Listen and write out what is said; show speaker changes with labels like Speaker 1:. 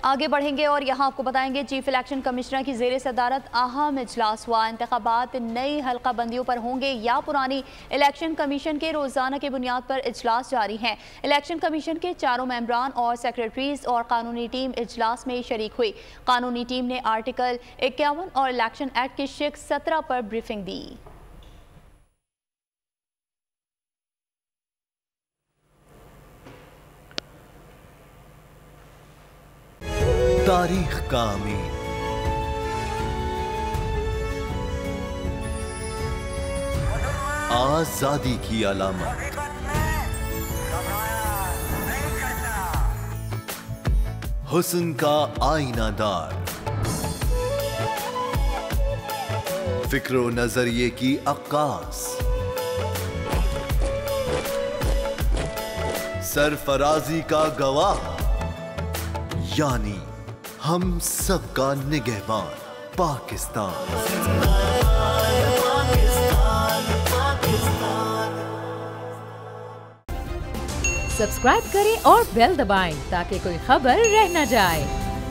Speaker 1: आगे बढ़ेंगे और यहाँ आपको बताएंगे चीफ इलेक्शन कमिश्नर की ज़ेर सदारत अहम इजलास हुआ। इंतखाबात नई हल्का बंदियों पर होंगे या पुरानी। इलेक्शन कमीशन के रोज़ाना की बुनियाद पर इजलास जारी हैं। इलेक्शन कमीशन के चारों मेंबरान और सेक्रेटरीज और कानूनी टीम इजलास में शरीक हुई। कानूनी टीम ने आर्टिकल 51 और इलेक्शन एक्ट की शिक 17 पर ब्रीफिंग दी।
Speaker 2: तारीख का अमीन, आजादी की अलामत, हुस्न का आईनादार, फिक्रो नजरिए की अक्कास, सरफराजी का गवाह, यानी हम सबका निगहबान पाकिस्तान।
Speaker 3: सब्सक्राइब करें और बेल दबाएं ताकि कोई खबर रह न जाए।